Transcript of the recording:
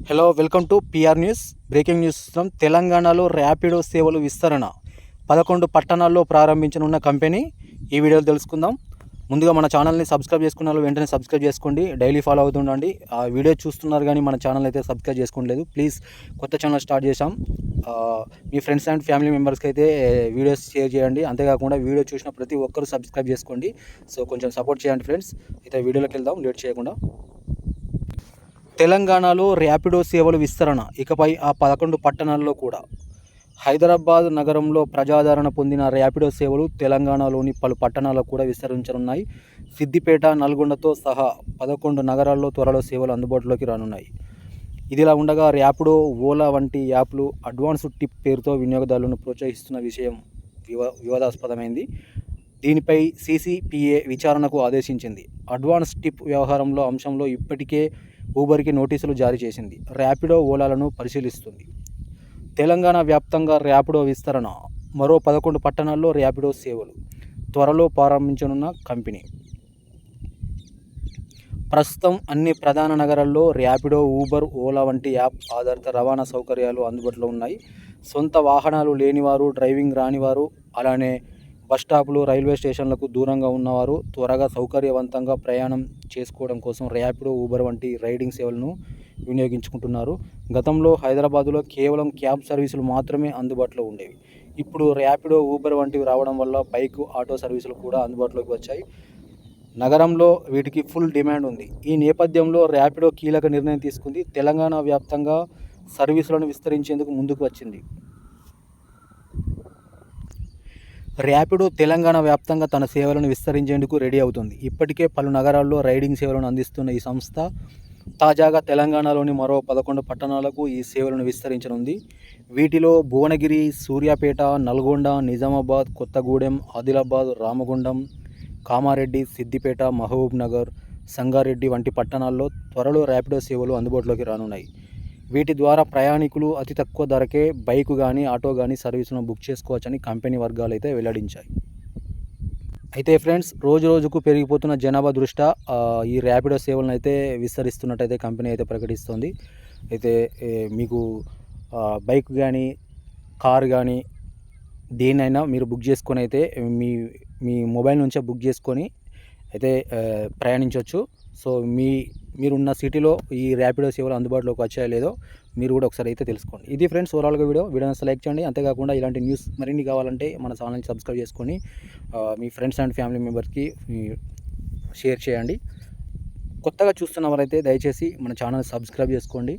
Hello welcome to PR news. Breaking news చూస్తున్నాం. తెలంగాణలో ర్యాపిడో సేవలు విస్తరణ 11 పట్టణాల్లో ప్రారంభించనున్న కంపెనీ ఈ వీడియోలో తెలుసుకుందాం. ముందుగా మన ఛానల్ని సబ్స్క్రైబ్ చేసుకున్న వాళ్ళు వెంటనే సబ్స్క్రైబ్ చేసుకోండి, డైలీ ఫాలో అవుతుండండి. ఆ వీడియో చూస్తున్నారు కానీ మన ఛానల్ అయితే సబ్స్క్రైబ్ చేసుకోలేదు. ప్లీజ్, కొత్త ఛానల్ స్టార్ట్ చేశాం. మీ ఫ్రెండ్స్ అండ్ ఫ్యామిలీ మెంబర్స్కి అయితే వీడియోస్ షేర్ చేయండి. అంతేకాకుండా వీడియో చూసిన ప్రతి ఒక్కరు సబ్స్క్రైబ్ చేసుకోండి. సో కొంచెం సపోర్ట్ చేయండి ఫ్రెండ్స్. అయితే వీడియోలోకి వెళ్దాం లేట్ చేయకుండా. తెలంగాణలో ర్యాపిడో సేవలు విస్తరణ ఇకపై ఆ 11 పట్టణాల్లో కూడా. హైదరాబాద్ నగరంలో ప్రజాదరణ పొందిన ర్యాపిడో సేవలు తెలంగాణలోని పలు పట్టణాలకు కూడా విస్తరించనున్నాయి. సిద్దిపేట, నల్గొండతో సహా 11 నగరాల్లో త్వరలో సేవలు అందుబాటులోకి రానున్నాయి. ఇదిలా ఉండగా ర్యాపిడో, ఓలా వంటి యాప్లు అడ్వాన్స్డ్ టిప్ పేరుతో వినియోగదారులను ప్రోత్సహిస్తున్న విషయం వివాదాస్పదమైంది. దీనిపై సీసీపీఏ విచారణకు ఆదేశించింది. అడ్వాన్స్ టిప్ వ్యవహారంలో అంశంలో ఇప్పటికే ఊబర్కి నోటీసులు జారీ చేసింది. ర్యాపిడో, ఓలాలను పరిశీలిస్తుంది. తెలంగాణ వ్యాప్తంగా ర్యాపిడో విస్తరణ. మరో 11 పట్టణాల్లో ర్యాపిడో సేవలు త్వరలో ప్రారంభించనున్న కంపెనీ. ప్రస్తుతం అన్ని ప్రధాన నగరాల్లో ర్యాపిడో, ఊబర్, ఓలా వంటి యాప్ ఆధారిత రవాణా సౌకర్యాలు అందుబాటులో ఉన్నాయి. సొంత వాహనాలు లేనివారు, డ్రైవింగ్ రానివారు, అలానే బస్టాపులు, రైల్వే స్టేషన్లకు దూరంగా ఉన్నవారు త్వరగా సౌకర్యవంతంగా ప్రయాణం చేసుకోవడం కోసం ర్యాపిడో, ఊబర్ వంటి రైడింగ్ సేవలను వినియోగించుకుంటున్నారు. గతంలో హైదరాబాదులో కేవలం క్యాబ్ సర్వీసులు మాత్రమే అందుబాటులో ఉండేవి. ఇప్పుడు ర్యాపిడో, ఊబర్ వంటివి రావడం వల్ల బైక్, ఆటో సర్వీసులు కూడా అందుబాటులోకి వచ్చాయి. నగరంలో వీటికి ఫుల్ డిమాండ్ ఉంది. ఈ నేపథ్యంలో ర్యాపిడో కీలక నిర్ణయం తీసుకుంది. తెలంగాణ వ్యాప్తంగా సర్వీసులను విస్తరించేందుకు ముందుకు వచ్చింది. ర్యాపిడో తెలంగాణ వ్యాప్తంగా తన సేవలను విస్తరించేందుకు రెడీ అవుతుంది. ఇప్పటికే పలు నగరాల్లో రైడింగ్ సేవలను అందిస్తున్న ఈ సంస్థ తాజాగా తెలంగాణలోని మరో 11 పట్టణాలకు ఈ సేవలను విస్తరించనుంది. వీటిలో భువనగిరి, సూర్యాపేట, నల్గొండ, నిజామాబాద్, కొత్తగూడెం, ఆదిలాబాద్, రామగుండం, కామారెడ్డి, సిద్దిపేట, మహబూబ్ నగర్, సంగారెడ్డి వంటి పట్టణాల్లో త్వరలో ర్యాపిడో సేవలు అందుబాటులోకి రానున్నాయి. వీటి ద్వారా ప్రయాణికులు అతి తక్కువ ధరకే బైక్ కానీ, ఆటో కానీ సర్వీసులను బుక్ చేసుకోవచ్చని కంపెనీ వర్గాలు అయితే వెల్లడించాయి. అయితే ఫ్రెండ్స్, రోజు రోజుకు పెరిగిపోతున్న జనాభా దృష్ట్యా ఈ ర్యాపిడో సేవలను అయితే విస్తరిస్తున్నట్టయితే కంపెనీ అయితే ప్రకటిస్తుంది. అయితే మీకు బైక్ కానీ, కార్ కానీ దేన్నైనా మీరు బుక్ చేసుకొని అయితే మీ మీ మొబైల్ నుంచే బుక్ చేసుకొని అయితే ప్రయాణించవచ్చు. సో మీరున్న సిటీలో ఈ ర్యాపిడో సేవలు అందుబాటులోకి వచ్చాయో లేదో మీరు కూడా ఒకసారి అయితే తెలుసుకోండి. ఇది ఫ్రెండ్స్ ఓవరాల్గా వీడియోని లైక్ చేయండి. అంతేకాకుండా ఇలాంటి న్యూస్ మరిన్ని కావాలంటే మన ఛానల్ని సబ్స్క్రైబ్ చేసుకొని మీ ఫ్రెండ్స్ అండ్ ఫ్యామిలీ మెంబర్స్కి షేర్ చేయండి. కొత్తగా చూస్తున్న వారైతే దయచేసి మన ఛానల్ సబ్స్క్రైబ్ చేసుకోండి.